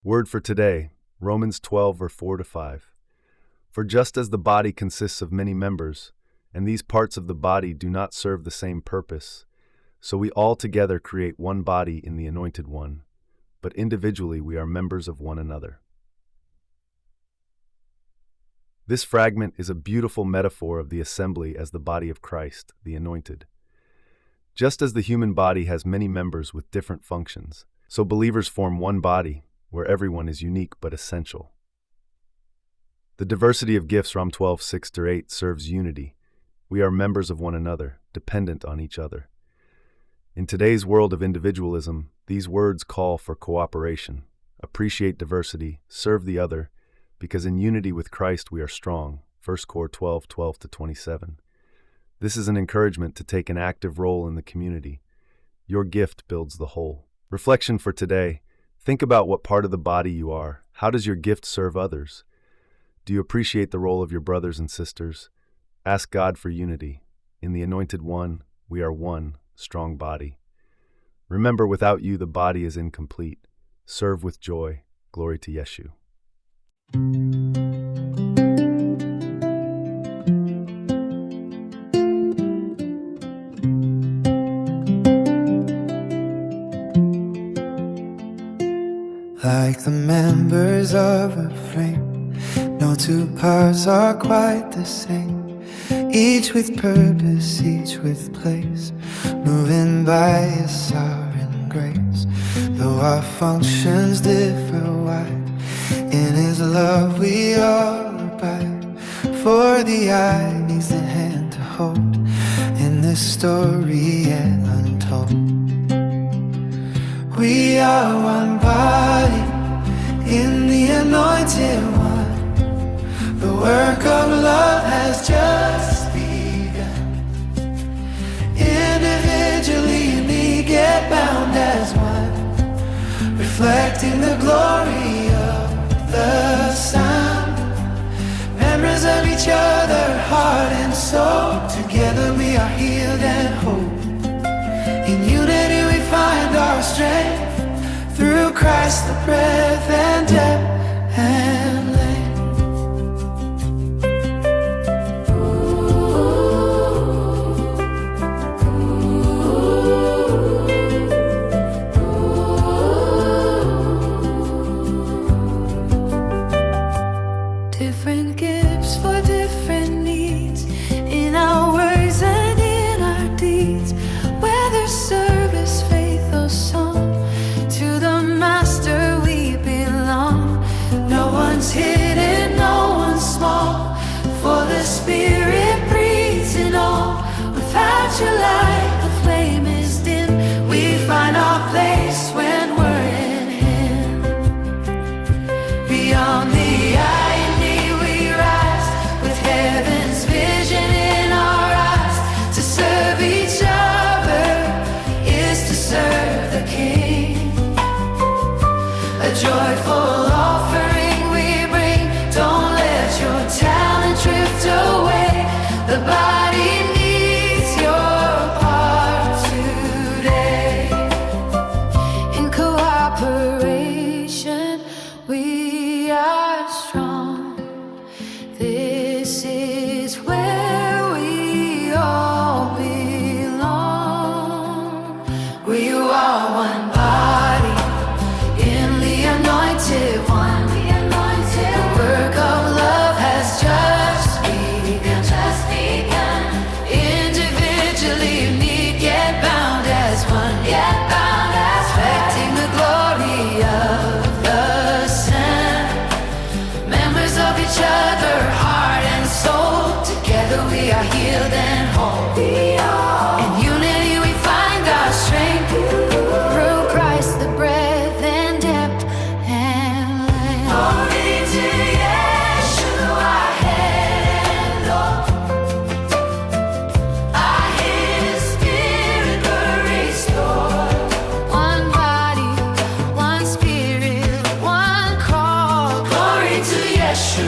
Word for today, Romans 12, verse 4-5. For just as the body consists of many members, and these parts of the body do not serve the same purpose, so we all together create one body in the Anointed One, but individually we are members of one another. This fragment is a beautiful metaphor of the assembly as the body of Christ, the Anointed. Just as the human body has many members with different functions, so believers form one body, where everyone is unique but essential. The diversity of gifts, Rom 12, 6-8, serves unity. We are members of one another, dependent on each other. In today's world of individualism, these words call for cooperation. Appreciate diversity, serve the other, because in unity with Christ we are strong. 1 Cor 12, 12-27. This is an encouragement to take an active role in the community. Your gift builds the whole. Reflection for today. Think about what part of the body you are. How does your gift serve others? Do you appreciate the role of your brothers and sisters? Ask God for unity. In the Anointed One, we are one strong body. Remember, without you, the body is incomplete. Serve with joy. Glory to Yeshu. Like the members of a frame, no two parts are quite the same. Each with purpose, each with place, moving by His sovereign grace. Though our functions differ wide, in His love we all abide. For the eye needs the hand to hold in this story yet untold. We are one body in the Anointed One. The work of love has just begun. Individually unique yet bound as one, reflecting the glory of the Son. Members of each other, heart and soul. Together we are healed and whole. In unity we find our strength, through Christ the breadth and depth and length. Different gifts for different needs, in our words and in our deeds. Whether service, faith or song, to the Master we belong. No one's hidden, no one's small, for the Spirit breathes in all. Without your light the flame is dim. We find our place when we're in Him. Beyond the irony we rise, with heaven's vision in our eyes. To serve each other is to serve the King. A joyful offering we bring. Don't let your talent drift away. The body needs your part today. In cooperation we are strong. This is where we all belong. We are one body in the Anointed One. The work of love has just begun. Individually unique yet bound as one. Reflecting the glory of the Son. Members of each other, heart and soul. Together we are healed and whole. In unity we find our strength, through Christ the breadth and depth and length. Glory to Yeshu, our head and Lord. Our His Spirit will restore. One body, one Spirit, one call. Glory to Yeshu.